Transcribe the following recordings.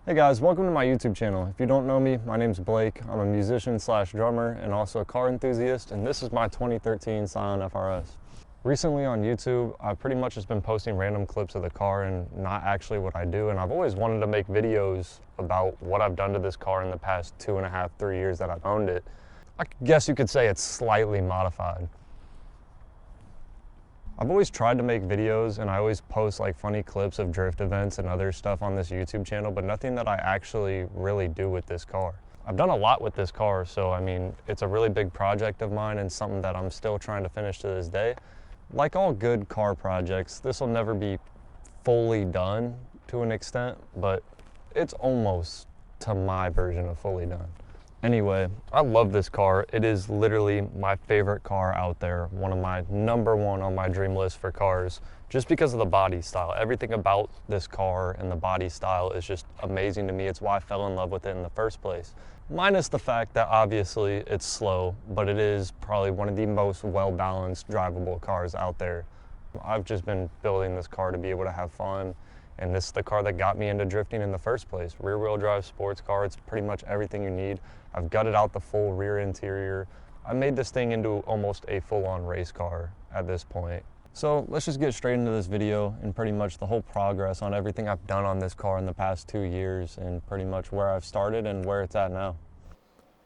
Hey guys, welcome to my YouTube channel. If you don't know me, my name's Blake. I'm a musician slash drummer and also a car enthusiast, and this is my 2013 Scion FRS. Recently on YouTube, I've pretty much just been posting random clips of the car and not actually what I do, and I've always wanted to make videos about what I've done to this car in the past 2.5, 3 years that I've owned it. I guess you could say it's slightly modified. I've always tried to make videos and I always post like funny clips of drift events and other stuff on this YouTube channel, but nothing that I actually really do with this car. I've done a lot with this car, so I mean, it's a really big project of mine and something that I'm still trying to finish to this day. Like all good car projects, this will never be fully done to an extent, but it's almost to my version of fully done. Anyway, I love this car. It is literally my favorite car out there. One of my #1 on my dream list for cars, just because of the body style. Everything about this car and the body style is just amazing to me. It's why I fell in love with it in the first place. Minus the fact that obviously it's slow, but it is probably one of the most well-balanced drivable cars out there. I've just been building this car to be able to have fun. And this is the car that got me into drifting in the first place. Rear-wheel drive sports car, it's pretty much everything you need. I've gutted out the full rear interior. I made this thing into almost a full-on race car at this point. So let's just get straight into this video and pretty much the whole progress on everything I've done on this car in the past 2 years and pretty much where I've started and where it's at now.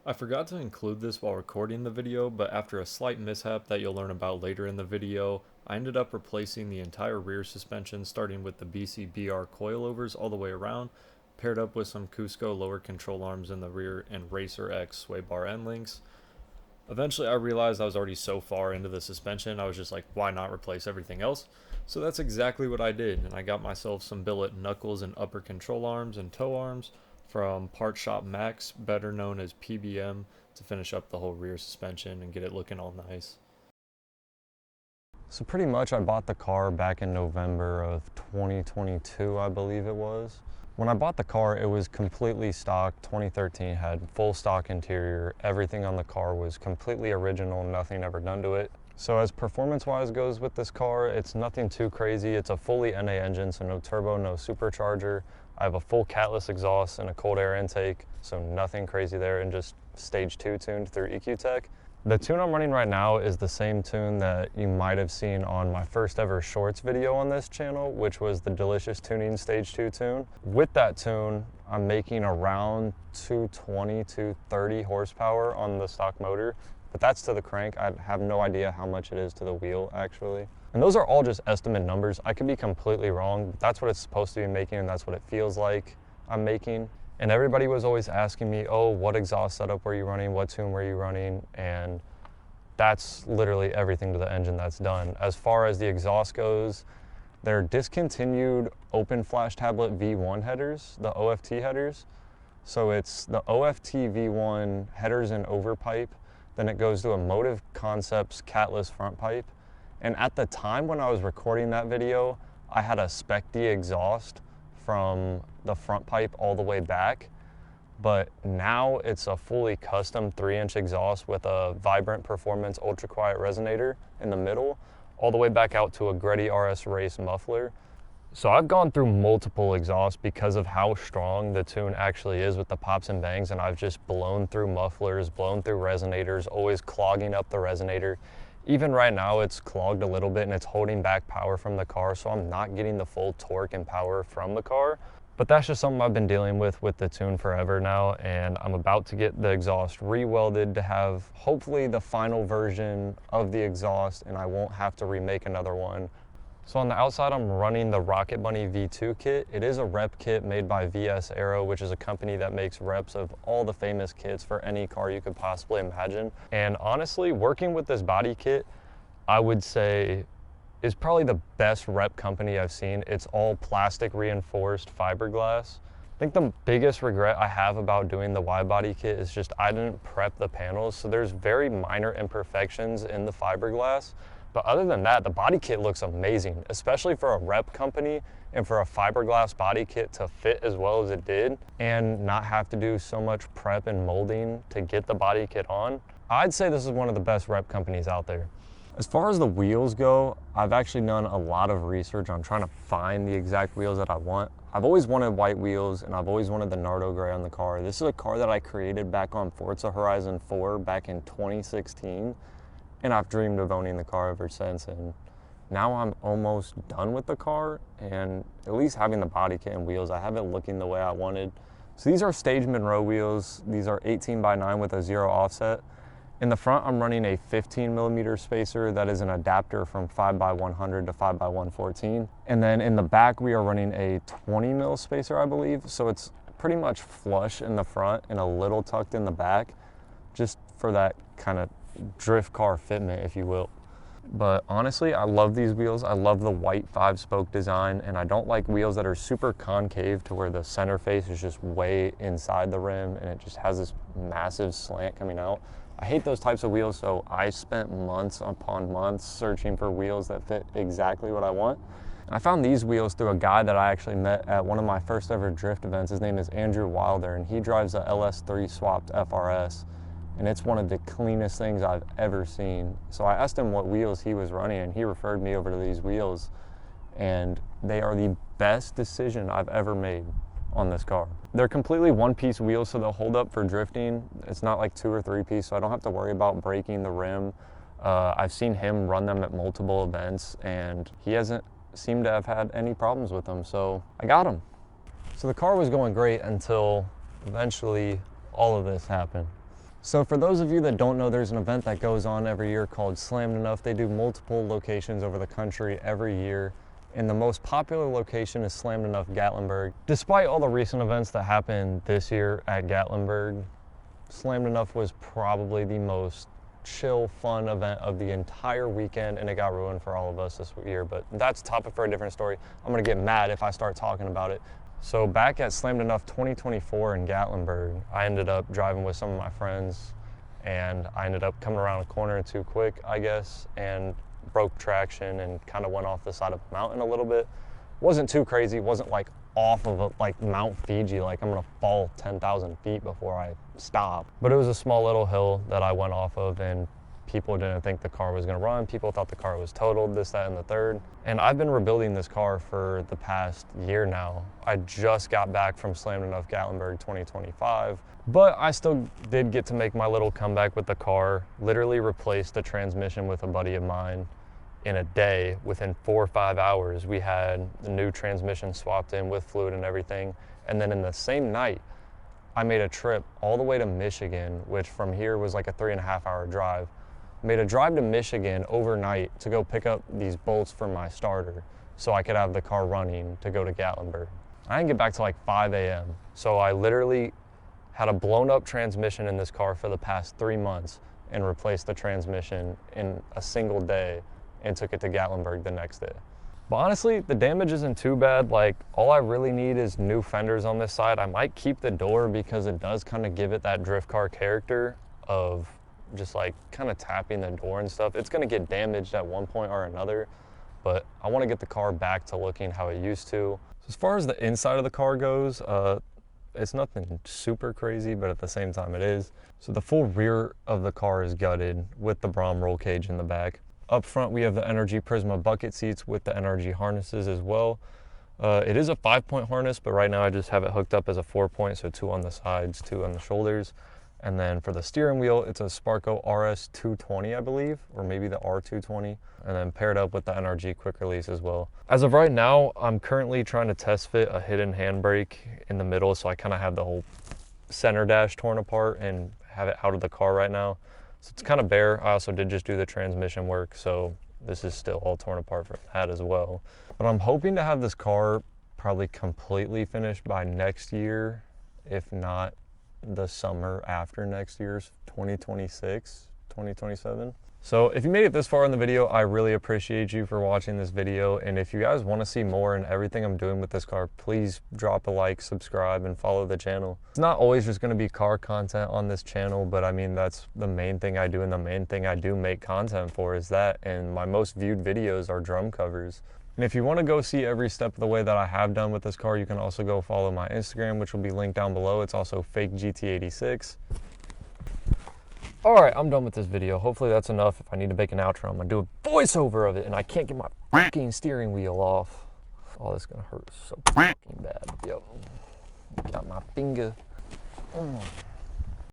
I forgot to include this while recording the video, but after a slight mishap that you'll learn about later in the video, I ended up replacing the entire rear suspension, starting with the BCBR coilovers all the way around, paired up with some Cusco lower control arms in the rear and Racer X sway bar end links. Eventually I realized I was already so far into the suspension, I was just like, why not replace everything else? So that's exactly what I did, and I got myself some billet knuckles and upper control arms and toe arms from Part Shop Max, better known as PBM, to finish up the whole rear suspension and get it looking all nice. So pretty much I bought the car back in November of 2022, I believe it was. When I bought the car, it was completely stock. 2013 had full stock interior. Everything on the car was completely original, nothing ever done to it. So as performance-wise goes with this car, it's nothing too crazy. It's a fully NA engine, so no turbo, no supercharger. I have a full catless exhaust and a cold air intake, so nothing crazy there, and just stage 2 tuned through EQ Tech. The tune I'm running right now is the same tune that you might have seen on my first ever shorts video on this channel, which was the Delicious Tuning Stage 2 tune. With that tune, I'm making around 220 to 30 horsepower on the stock motor, but that's to the crank. I have no idea how much it is to the wheel, actually. And those are all just estimate numbers. I could be completely wrong, but that's what it's supposed to be making, and that's what it feels like I'm making. And everybody was always asking me, oh, what exhaust setup were you running? What tune were you running? And that's literally everything to the engine that's done. As far as the exhaust goes, they're discontinued open flash tablet V1 headers, the OFT headers. So it's the OFT V1 headers and overpipe. Then it goes to a Motive Concepts catless front pipe. And at the time when I was recording that video, I had a Spec D exhaust from the front pipe all the way back, but now it's a fully custom 3-inch exhaust with a Vibrant Performance ultra quiet resonator in the middle, all the way back out to a Greddy RS Race muffler. So I've gone through multiple exhausts because of how strong the tune actually is with the pops and bangs, and I've just blown through mufflers, blown through resonators, always clogging up the resonator. Even right now it's clogged a little bit and it's holding back power from the car, so I'm not getting the full torque and power from the car. But that's just something I've been dealing with the tune forever now, and I'm about to get the exhaust re-welded to have hopefully the final version of the exhaust, and I won't have to remake another one. So on the outside, I'm running the Rocket Bunny V2 kit. It is a rep kit made by VS Aero, which is a company that makes reps of all the famous kits for any car you could possibly imagine. And honestly, working with this body kit, I would say is probably the best rep company I've seen. It's all plastic reinforced fiberglass. I think the biggest regret I have about doing the Widebody kit is just I didn't prep the panels. So there's very minor imperfections in the fiberglass. But other than that, the body kit looks amazing, especially for a rep company and for a fiberglass body kit to fit as well as it did and not have to do so much prep and molding to get the body kit on. I'd say this is one of the best rep companies out there. As far as the wheels go, I've actually done a lot of research on trying to find the exact wheels that I want. I've always wanted white wheels and I've always wanted the Nardo gray on the car. This is a car that I created back on Forza Horizon 4 back in 2016, and I've dreamed of owning the car ever since. And now I'm almost done with the car, and at least having the body kit and wheels, I have it looking the way I wanted. So these are Stage Monroe wheels. These are 18x9 with a 0 offset. In the front, I'm running a 15mm spacer that is an adapter from 5x100 to 5x114. And then in the back, we are running a 20mm spacer, I believe. So it's pretty much flush in the front and a little tucked in the back, just for that kind of drift car fitment, if you will. But honestly, I love these wheels. I love the white 5-spoke design, and I don't like wheels that are super concave to where the center face is just way inside the rim and it just has this massive slant coming out. I hate those types of wheels, so I spent months upon months searching for wheels that fit exactly what I want. And I found these wheels through a guy that I actually met at one of my first ever drift events. His name is Andrew Wilder, and he drives a LS3 swapped FRS. And it's one of the cleanest things I've ever seen. So I asked him what wheels he was running, and he referred me over to these wheels, and they are the best decision I've ever made on this car. They're completely one-piece wheels, so they'll hold up for drifting. It's not like 2 or 3-piece, so I don't have to worry about breaking the rim. I've seen him run them at multiple events, and he hasn't seemed to have had any problems with them, so I got them. So the car was going great until eventually all of this happened. So for those of you that don't know, there's an event that goes on every year called Slammed Enough. They do multiple locations over the country every year, and the most popular location is Slammed Enough Gatlinburg. Despite all the recent events that happened this year at Gatlinburg, Slammed Enough was probably the most chill, fun event of the entire weekend, and it got ruined for all of us this year, but that's a topic for a different story. I'm gonna get mad if I start talking about it. So back at Slammed Enough 2024 in Gatlinburg, I ended up driving with some of my friends, and I ended up coming around a corner too quick, I guess, and broke traction and kind of went off the side of a mountain a little bit. Wasn't too crazy, wasn't like off of like Mount Fiji, like I'm gonna fall 10,000 feet before I stop. But it was a small little hill that I went off of, and people didn't think the car was gonna run. People thought the car was totaled, this, that, and the third. And I've been rebuilding this car for the past year now. I just got back from Slammed Enough Gatlinburg 2025, but I still did get to make my little comeback with the car. Literally replaced the transmission with a buddy of mine in a day. Within 4 or 5 hours, we had the new transmission swapped in with fluid and everything. And then in the same night, I made a trip all the way to Michigan, which from here was like a 3.5-hour drive. Made a drive to Michigan overnight to go pick up these bolts for my starter so I could have the car running to go to Gatlinburg. I didn't get back till like 5 a.m. So I literally had a blown up transmission in this car for the past 3 months and replaced the transmission in a single day and took it to Gatlinburg the next day. But honestly, the damage isn't too bad. Like, all I really need is new fenders on this side. I might keep the door because it does kind of give it that drift car character of just like kind of tapping the door and stuff. It's gonna get damaged at one point or another, but I wanna get the car back to looking how it used to. So as far as the inside of the car goes, it's nothing super crazy, but at the same time it is. So the full rear of the car is gutted with the Brom roll cage in the back. Up front, we have the Energy Prisma bucket seats with the NRG harnesses as well. It is a 5-point harness, but right now I just have it hooked up as a 4-point, so 2 on the sides, 2 on the shoulders. And then for the steering wheel, it's a Sparco RS220, I believe, or maybe the R220, and then paired up with the NRG quick release as well. As of right now, I'm currently trying to test fit a hidden handbrake in the middle, so I kind of have the whole center dash torn apart and have it out of the car right now. So it's kind of bare. I also did just do the transmission work, so this is still all torn apart from that as well. But I'm hoping to have this car probably completely finished by next year, if not the summer after next year's 2026, 2027. So if you made it this far in the video, I really appreciate you for watching this video. And if you guys want to see more and everything I'm doing with this car, please drop a like, subscribe, and follow the channel. It's not always just going to be car content on this channel, but I mean, that's the main thing I do, and the main thing I do make content for is that. And my most viewed videos are drum covers. And if you want to go see every step of the way that I have done with this car, you can also go follow my Instagram, which will be linked down below. It's also fake GT86. All right, I'm done with this video. Hopefully that's enough. If I need to make an outro, I'm gonna do a voiceover of it, and I can't get my fucking steering wheel off. Oh, this is gonna hurt so fucking bad. Yo, got my finger.